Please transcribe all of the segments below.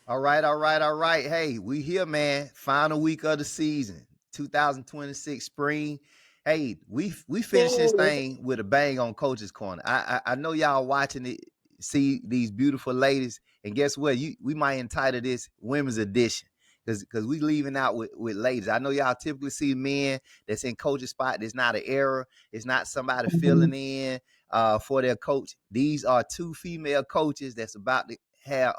All right, all right, all right. Hey, we here, man. Final week of the season, 2026 spring. Hey, we finished this Yay. thing with a bang on Coach's Corner. I know y'all watching it, see these beautiful ladies, and guess what? We might entitle this Women's Edition because we leaving out with ladies. I know y'all typically see men that's in coach's spot. It's not an error. It's not somebody filling in for their coach. These are two female coaches that's about to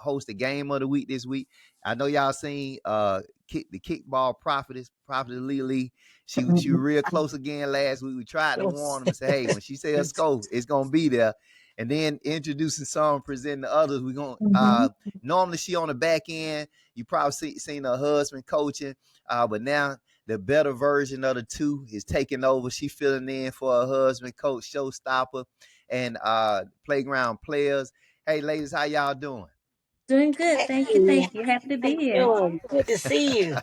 host the game of the week this week. I know y'all seen the Kickball Prophetess LeeLee. She was real close again last week. We tried to Yes. warn them and say, hey, when she say a scope, it's gonna be there. And then introducing some, presenting the others. We're gonna normally she on the back end. You probably seen her husband coaching, but now the better version of the two is taking over. She filling in for her husband, Coach Sho Stoppa, and playground players. Hey, ladies, how y'all doing? Doing good. Hey, Thank you. how Thank you. Happy to be you here. doing? Good to see you.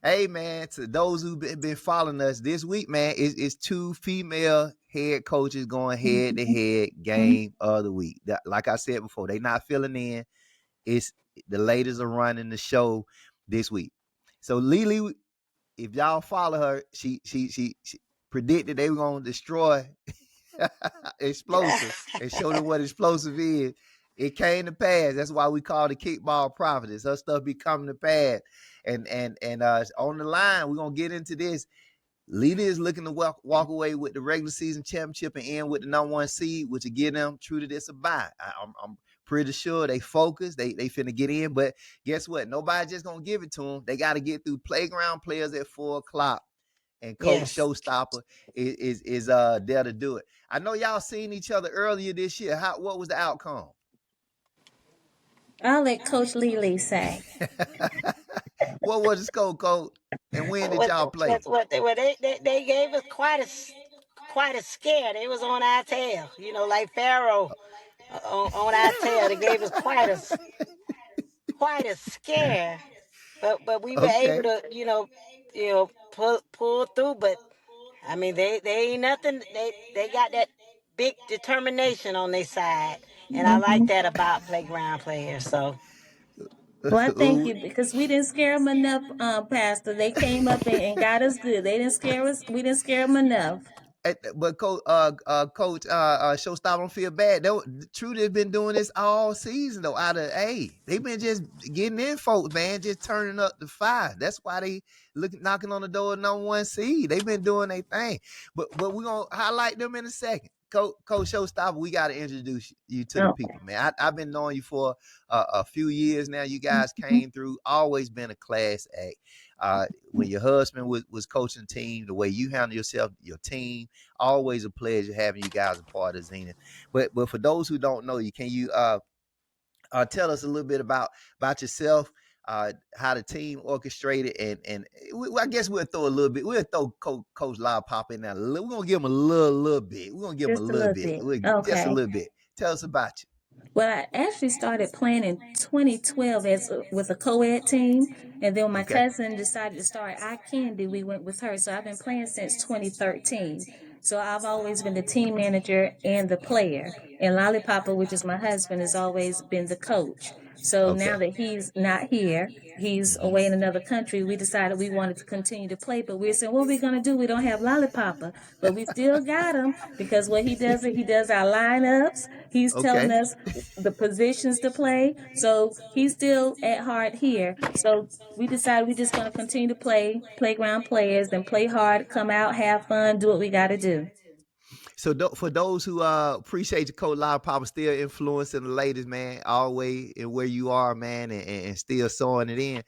Hey, man, to those who've been following us this week, man, it's two female head coaches going head to head game of the week. Like I said before, they not filling in. It's the ladies are running the show this week. So LeeLee, if y'all follow her, she predicted they were gonna destroy explosive and show them what explosive is. It came to pass. That's why we call the Kickball Prophetess. Her stuff be coming to pass. And on the line, we're gonna get into this. LeeLee is looking to walk away with the regular season championship and end with the number one seed, which will give them true to this a bye. I'm pretty sure they focus. They finna get in, but guess what? Nobody just gonna give it to them. They got to get through playground players at 4 o'clock, and Coach Yes. Sho Stoppa is there to do it. I know y'all seen each other earlier this year. What was the outcome? I'll let Coach LeeLee say. What was the score, Coach? And when did y'all play? They gave us quite a scare. They was on our tail, like Pharaoh on our tail. They gave us quite a scare, but we were able Okay. to pull through. But I mean, they ain't nothing. They got that big determination on their side, and I like Mhm. that about playground players. So Well, I thank you because we didn't scare them enough, Pastor. They came up and got us good. They didn't scare us. We didn't scare them enough. But Coach Showstopper don't feel bad. Trudy has been doing this all season though. They've been just getting in, folks, man, just turning up the fire. That's why they knocking on the door of number one seed. They've been doing their thing. But we're gonna highlight them in a second. Coach Showstopper, we got to introduce you to the Oh. people, man. I've been knowing you for a few years now. You guys came through, always been a class act. When your husband was coaching the team, the way you handle yourself, your team, always a pleasure having you guys a part of Zenith. But for those who don't know you, can you tell us a little bit about yourself, how the team orchestrated, and I guess we'll throw a little bit. We'll throw Coach Loud Pop in there. We're gonna give him a little bit. We're gonna give him a Just a little little bit. bit. Just a Okay. little bit. Tell us about you. Well, I actually started playing in 2012 with a co-ed team, and then when my Okay. cousin decided to start I Candy, we went with her. So I've been playing since 2013. So I've always been the team manager and the player, and Lollipapa, which is my husband, has always been the coach. So now Okay. that he's not here, he's Mm-hmm. away in another country, we decided we wanted to continue to play, but we're saying, what are we going to do? We don't have Lollipapa, but we still got him because what he does our lineups. He's telling Okay. us the positions to play. So he's still at heart here. So we decided we're just going to continue to play playground players and play hard, come out, have fun, do what we got to do. So for those who appreciate your coach, Loud Papa still influencing the ladies, man, always in where you are, man, and still sewing it in.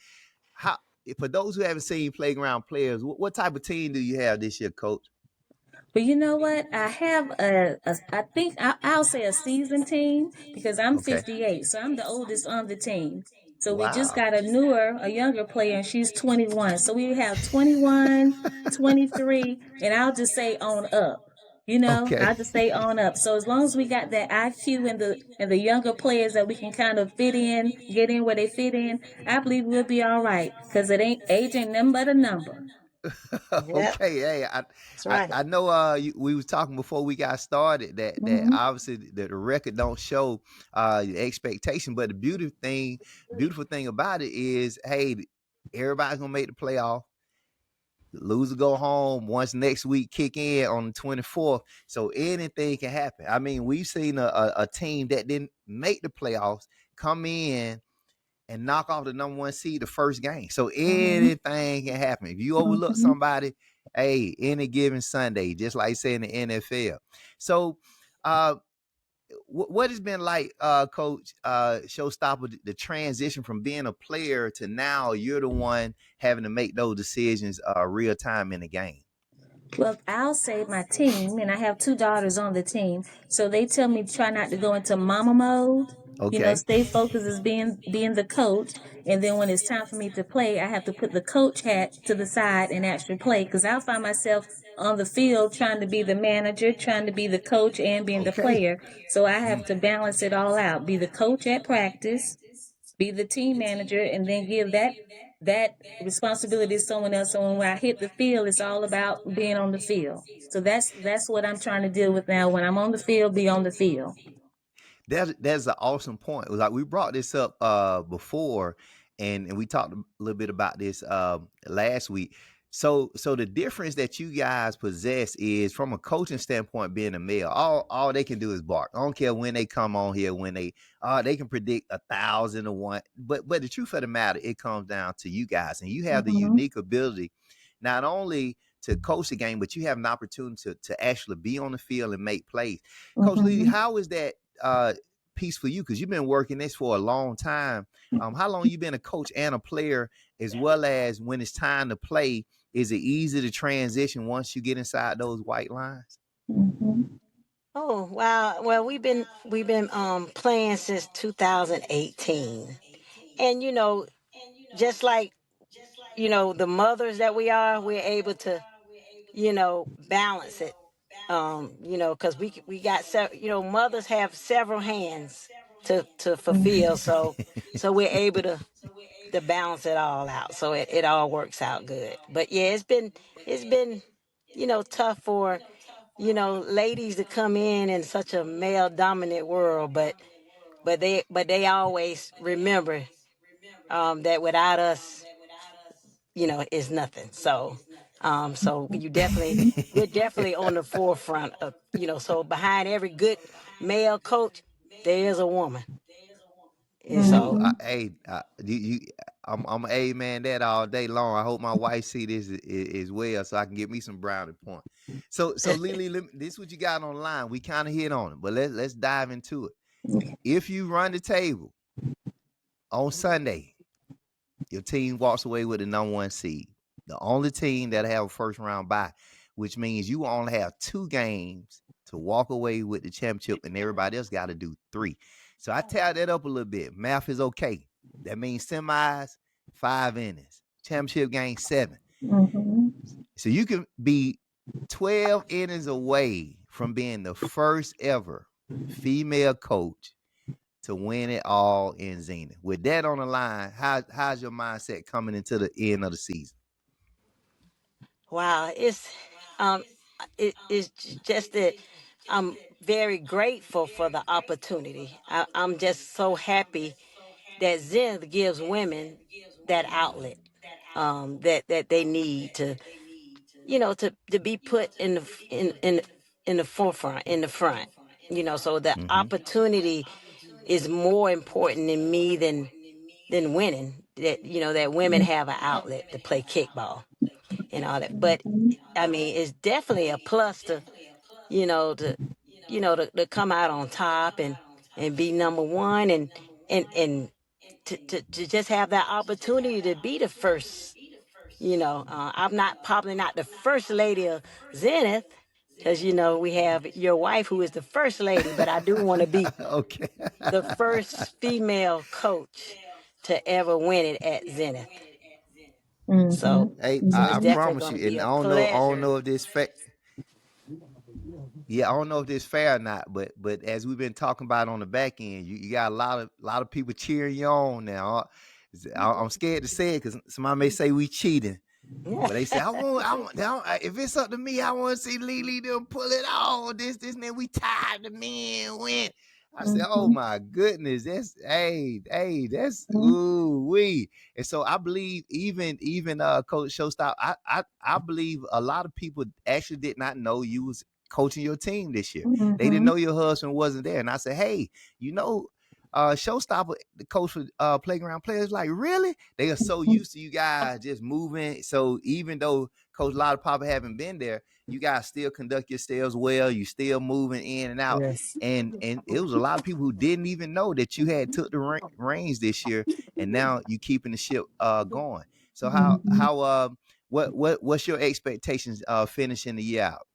How For those who haven't seen playground players, what type of team do you have this year, Coach? But you know what? I have I think I'll say a seasoned team because I'm Okay. 58, so I'm the oldest on the team. So we just Wow. got a younger player, and she's 21. So we have 21, 23, and I'll just say on up. Okay. I'll just say on up. So as long as we got that IQ and the younger players that we can kind of fit in, get in where they fit in, I believe we'll be all right. Because age ain't nothing but a number. Yep, Okay, hey, that's right. I know we was talking before we got started that Mm-hmm. obviously the record don't show the expectation, but the beautiful thing about it is, hey, everybody's gonna make the playoff. Loser go home once next week kick in on the 24th. So anything can happen. I mean, we've seen a team that didn't make the playoffs come in and knock off the number one seed the first game. So Mm-hmm. anything can happen. If you overlook Mm-hmm. somebody, hey, any given Sunday, just like say in the NFL. So uh what has been like, Coach Sho Stoppa, the transition from being a player to now you're the one having to make those decisions real time in the game? Well, I'll say my team, and I have two daughters on the team, so they tell me try not to go into mama mode. You know, Okay. stay focused as being the coach, and then when it's time for me to play, I have to put the coach hat to the side and actually play because I'll find myself on the field trying to be the manager, trying to be the coach, and being the Okay. player. So I have to balance it all out. Be the coach at practice, be the team manager, and then give that responsibility to someone else. So when I hit the field, it's all about being on the field. So that's what I'm trying to deal with now. When I'm on the field, be on the field. That's an awesome point. It was like we brought this up before, and we talked a little bit about this last week. So the difference that you guys possess is from a coaching standpoint, being a male, all they can do is bark. I don't care when they come on here, when they can predict 1,000 to 1. But the truth of the matter, it comes down to you guys, and you have the Mm-hmm. unique ability not only to coach the game, but you have an opportunity to actually be on the field and make plays. Coach LeeLee, Mm-hmm. how is that piece for you? Because you've been working this for a long time. How long you been a coach and a player, as well as when it's time to play? Is it easy to transition once you get inside those white lines? Mm-hmm. Oh wow. Well, we've been playing since 2018, and just like the mothers that we are, we're able to balance it. Because we got mothers have several hands to fulfill, so we're able to balance it all out, so it all works out good. But yeah, it's been tough for ladies to come in such a male dominant world, but they always remember that without us, is nothing. So we're definitely on the forefront of, so behind every good male coach, there is a woman. And So, so, Mm-hmm. I'm a amen that all day long. I hope my wife see this as well, so I can get me some brownie point. So LeeLee, this is what you got on the line. We kind of hit on it, but let's dive into it. If you run the table on Sunday, your team walks away with the number one seed. The only team that have a first round bye, which means you only have 2 games to walk away with the championship, and everybody else got to do 3. So I tally that up a little bit. Math is okay. That means semis, 5 innings. Championship game, 7. Mm-hmm. So you can be 12 innings away from being the first ever female coach to win it all in Zenith. With that on the line, how's your mindset coming into the end of the season? wow, um, it's just that I'm very grateful for the opportunity. I'm just so happy that Zenith gives women that outlet, that they need to be put in the forefront, in the front. So the Mm-hmm. opportunity is more important in me than winning. That women have an outlet to play kickball and all that. But I mean, it's definitely a plus to you know to to come out on top and be number one, and to just have that opportunity to be the first. I'm not probably not the first lady of Zenith, because we have your wife who is the first lady, but I do want to be Okay. the first female coach to ever win it at Zenith. Mm-hmm. So Hey, so I it's Mm-hmm. definitely promise going to you, be and a I don't pleasure. know if this yeah, I don't know if this fair or not, but as we've been talking about on the back end, you got a lot of people cheering you on now. I'm scared to say it because somebody may say we cheating, But they say, if it's up to me, I want to see LeeLee them pull it off. This, and then we tied the men win. I said, oh Mm-hmm. my goodness, that's that's Mm-hmm. ooh wee. And so I believe even Coach Sho Stoppa, I believe a lot of people actually did not know you was coaching your team this year. They didn't Mm-hmm. know your husband wasn't there. And I said, hey, you know, Sho Stoppa, the coach for playground players, like, really? They are so used to you guys just moving. So even though Coach Lotta Papa haven't been there, you guys still conduct yourselves well. You still moving in and out. Yes. And it was a lot of people who didn't even know that you had took the reins this year, and now you keeping the ship going. So Mm-hmm. what's your expectations finishing the year out?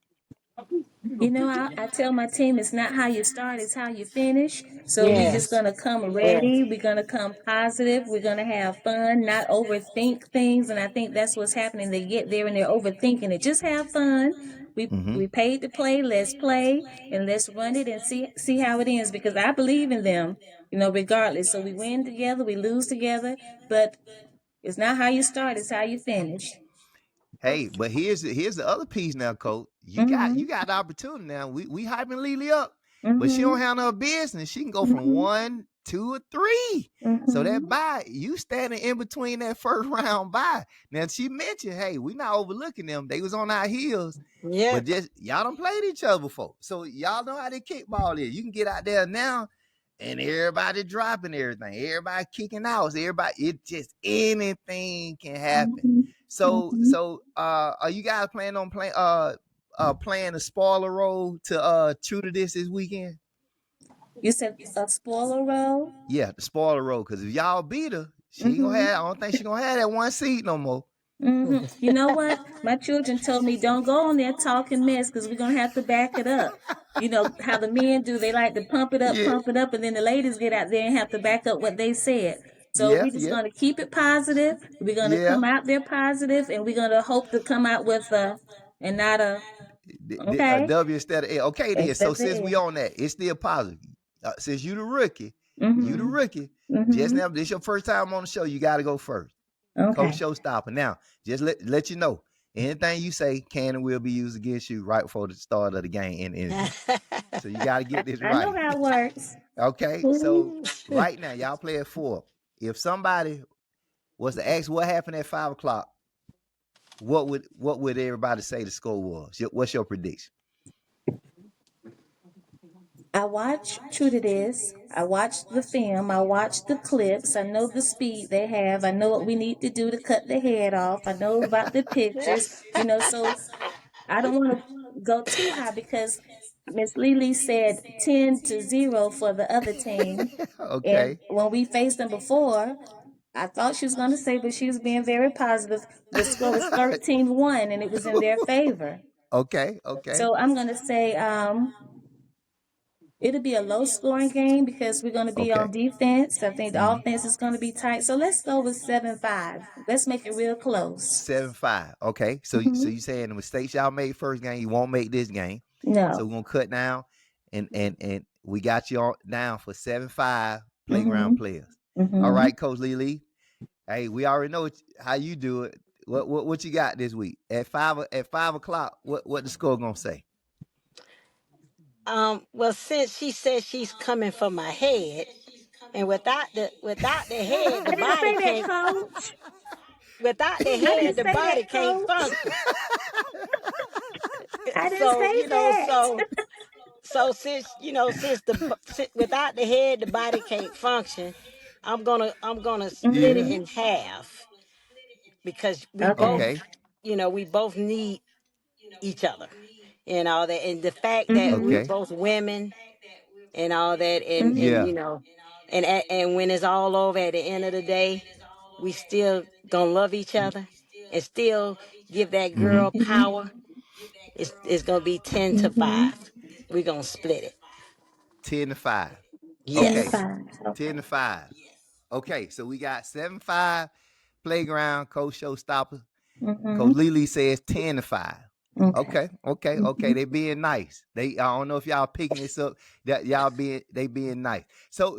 You know, I tell my team it's not how you start, it's how you finish. So we just Yes. gonna come Yes. ready. We're gonna come positive. We're gonna have fun, not overthink things. And I think that's what's happening. They get there and they're overthinking it. Just have fun. Mm-hmm. We paid to play. Let's play and let's run it and see how it ends. Because I believe in them. You know, regardless. So we win together, we lose together, but it's not how you start, it's how you finish. Hey, but here's the other piece now, Coach. Mm-hmm. You got the opportunity now. We hyping LeeLee up, but she don't Mm-hmm. have no business. She can go from Mm-hmm. 1, 2, or 3. So that Mm-hmm. bye, you standing in between that first round bye. Now she mentioned, hey, we not overlooking them. They was on our heels, but Yep. just y'all done played each other before, so y'all know how they kickball is. You can get out there now, and everybody dropping everything. Everybody kicking out. Everybody, it just anything can happen. Mm-hmm. Are you guys planning on playing a spoiler role to True to this weekend? You said a spoiler roll? Yeah, the spoiler role, because if y'all beat her, she ain't gonna Mm-hmm. have, I don't think she gonna have that one seat no more. Mm-hmm. You know what? My children told me don't go on there talking mess because we're gonna have to back it up. You know how the men do, they like to Yeah, pump it up, and then the ladies get out there and have to back up what they said. So yeah, we're just yeah, gonna keep it positive. We're gonna yeah. come out there positive, and we're gonna hope to come out with a and not a okay. W instead of L. Okay, then. So Except since the we L. on that, it's still positive. Since you the Mm-hmm. rookie. Just Mm-hmm. now, this your first time on the show. You got to go first. Coach Okay. Sho Stoppa. Now, just let you know, anything you say can and will be used against you right before the start of the game in interview. So you got to get this I know right. how it works. Okay, so right now y'all play at 4. If somebody was to ask what happened at 5 o'clock, what would everybody say the score was? What's your prediction? I watch True to This. I watch the film. I watch the clips. I know the speed they have. I know what we need to do to cut the head off. I know about the pictures. You know, so I don't want to go too high because Miss LeeLee said 10-0 for the other team. And Okay. when we faced them before, I thought she was going to say, but she was being very positive. The score was 13-1 and it was in their favor. Okay. Okay. So I'm going to say it'll be a low scoring game because we're going to be Okay. on defense. I think the Mhm. offense is going to be tight. So let's go with 7-5. Let's make it real close. 7-5. Okay. So Hmm. you saying the mistakes y'all made first game, you won't make this game. So No. we're gonna cut down, and we got you all down for 7-5 playground Hmm. players. All Hmm. right, Coach LeeLee. Hey, we already know how you do it. What you got this week at 5 o'clock? What the score gonna say? Well, since she says she's coming for my head, and without the head, the I didn't body say that, can't. coach. Without the I head, didn't the say body that, can't coach. function. I didn't So say you know, that. so since without the head, the body can't function. I'm gonna split it Hmm. in half because Okay. Okay. we both need each other and all that, and the fact that we're Hmm. Okay. both women and all that, and Hmm. Yeah. and when it's all over at the end of the day, we still gonna love each other and still give that Mm-hmm. girl power. It's gonna be 10-5. Hmm. We're gonna split it. 10-5. 10 to Okay. Yes. 5. Okay. 10-5. Okay. So we got 7-5 playground. Coach Sho Stoppa. Coach Hmm. LeeLee says 10-5. Okay. Okay. Hmm. They being nice. I don't know if y'all picking this up. That y'all being nice.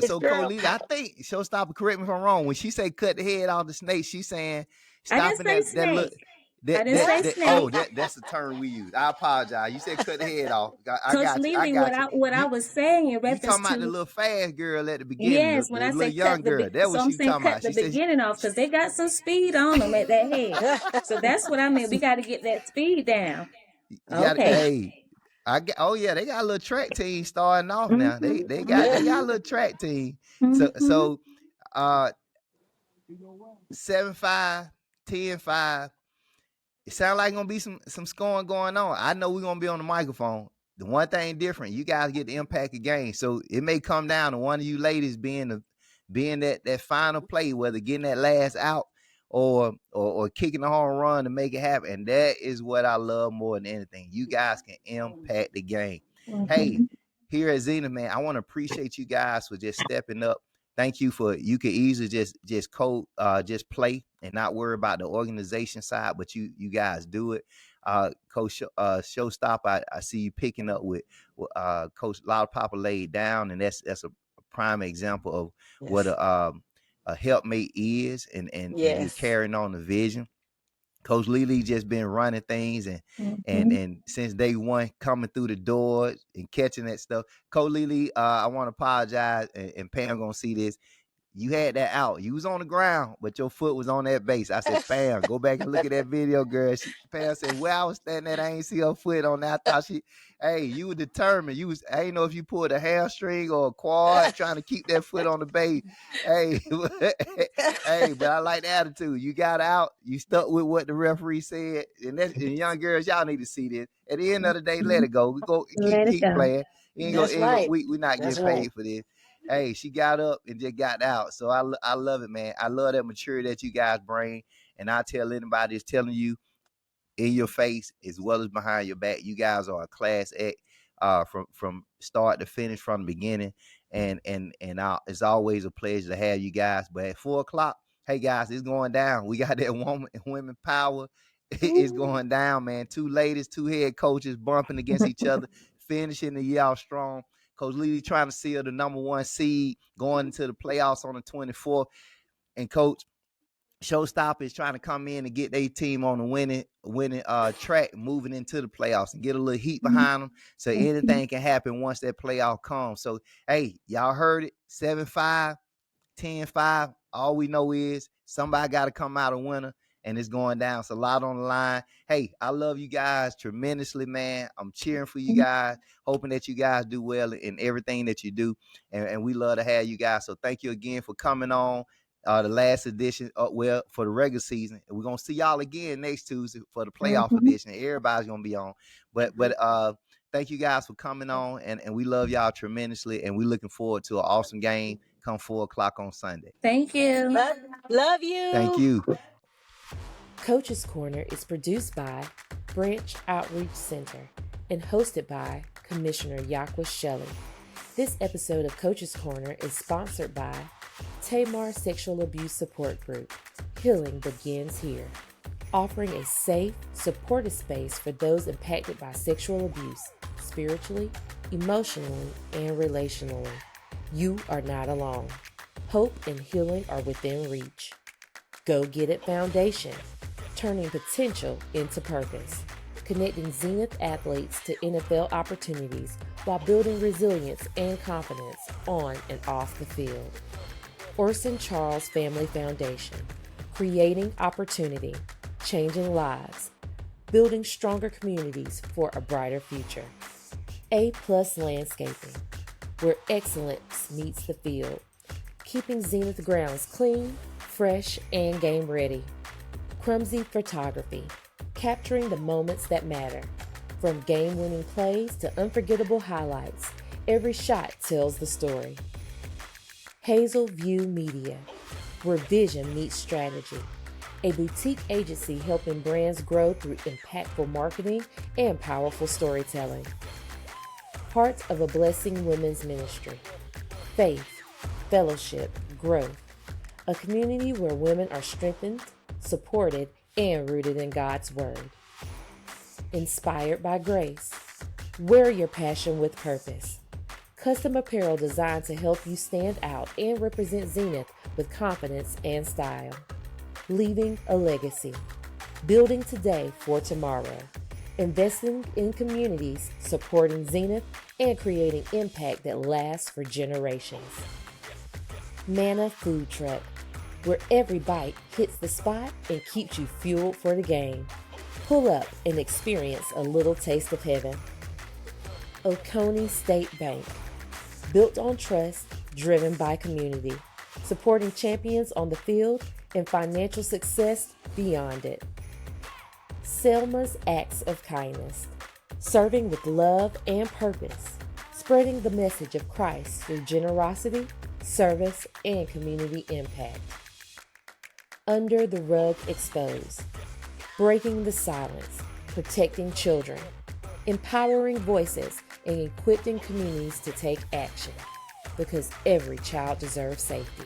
It's So Coach girl LeeLee, I power. think Showstopper, correct me if I'm wrong. When she say cut the head off the snake, she's saying I didn't stopping say that look. snake. I didn't say snake. That's the term we use. I apologize. You said cut the head off. I Coach got you. I LeeLee, got you. what I was saying in You reference talking about the to, little fast girl at the beginning, yes, when the I little say young girl. That so was I'm she saying talking cut about. the She said, beginning off because they got some speed on them at that head. So that's what I meant. We got to get that speed down. "You got Okay. hey." I get, oh yeah, they got a little track team starting off now. Mm-hmm. They got a little track team. So Mm-hmm. so uh 7-5, 10-5. It sounds like gonna be some scoring going on. I know we're gonna be on the microphone. The one thing different, you guys get the impact of game. So it may come down to one of you ladies being that final play, whether getting that last out or kicking the home run to make it happen. And that is what I love more than anything. You guys can impact the game. Hey, Mm-hmm. here at Zenith, man, I want to appreciate you guys for just stepping up. Thank you for you could easily just play and not worry about the organization side, but you guys do it. Coach Sho Stoppa, I see you picking up with Coach Papa laid down, and that's a prime example of what Yes. a helpmate is, and you're Yes. carrying on the vision. Coach LeeLee just been running things and Mm-hmm. since day one coming through the doors and catching that stuff. Coach LeeLee, I want to apologize, and Pam gonna see this. You had that out. You was on the ground, but your foot was on that base. I said, Pam, go back and look at that video, girl. Pam said, where I was standing at, I ain't see her foot on that. I thought hey, you were determined. I ain't know if you pulled a hamstring or a quad trying to keep that foot on the base. Hey, hey, but I like the attitude. You got out. You stuck with what the referee said. And young girls, y'all need to see this. At the end of the day, let it go. We go Let it keep go. playing. That's right. We not That's getting right. paid for this. Hey, she got up and just got out. So I love it, man. I love that maturity that you guys bring. And I tell anybody that's telling you in your face as well as behind your back, you guys are a class act from start to finish from the beginning. It's always a pleasure to have you guys. But at 4:00, hey guys, it's going down. We got that women power. It's going down, man. Two ladies, two head coaches bumping against each other, finishing the year out strong. Coach LeeLee trying to seal the number 1 seed going into the playoffs on the 24th. And Coach Sho Stoppa is trying to come in and get their team on the winning track moving into the playoffs and get a little heat behind them so anything can happen once that playoff comes. So, hey, y'all heard it, 7-5. 10-5. All we know is somebody got to come out a winner, and it's going down. It's a lot on the line. Hey, I love you guys tremendously, man. I'm cheering for you guys, hoping that you guys do well in everything that you do, and we love to have you guys. So thank you again for coming on the last edition, for the regular season. And we're going to see y'all again next Tuesday for the playoff edition. Everybody's going to be on. But thank you guys for coming on, and we love y'all tremendously, and we're looking forward to an awesome game come 4:00 on Sunday. Thank you. Love you. Thank you. Coach's Corner is produced by Branch Outreach Center and hosted by Commissioner Yakwa Shelley. This episode of Coach's Corner is sponsored by Tamar Sexual Abuse Support Group. Healing begins here, offering a safe, supportive space for those impacted by sexual abuse, spiritually, emotionally, and relationally. You are not alone. Hope and healing are within reach. Go Get It Foundation, turning potential into purpose, connecting Zenith athletes to NFL opportunities while building resilience and confidence on and off the field. Orson Charles Family Foundation, creating opportunity, changing lives, building stronger communities for a brighter future. A+ Landscaping, where excellence meets the field, keeping Zenith grounds clean, fresh, and game ready. Crumsy Photography, capturing the moments that matter. From game-winning plays to unforgettable highlights, every shot tells the story. Hazel View Media, where vision meets strategy. A boutique agency helping brands grow through impactful marketing and powerful storytelling. Heart of a Blessing Women's Ministry. Faith, fellowship, growth. A community where women are strengthened, supported, and rooted in God's Word. Inspired by Grace. Wear your passion with purpose. Custom apparel designed to help you stand out and represent Zenith with confidence and style. Leaving a legacy. Building today for tomorrow. Investing in communities, supporting Zenith, and creating impact that lasts for generations. Manna Food Truck, where every bite hits the spot and keeps you fueled for the game. Pull up and experience a little taste of heaven. Oconee State Bank, built on trust, driven by community, supporting champions on the field and financial success beyond it. Selma's Acts of Kindness, serving with love and purpose, spreading the message of Christ through generosity, service, and community impact. Under the Rug Exposed, breaking the silence, protecting children, empowering voices, and equipping communities to take action, because every child deserves safety.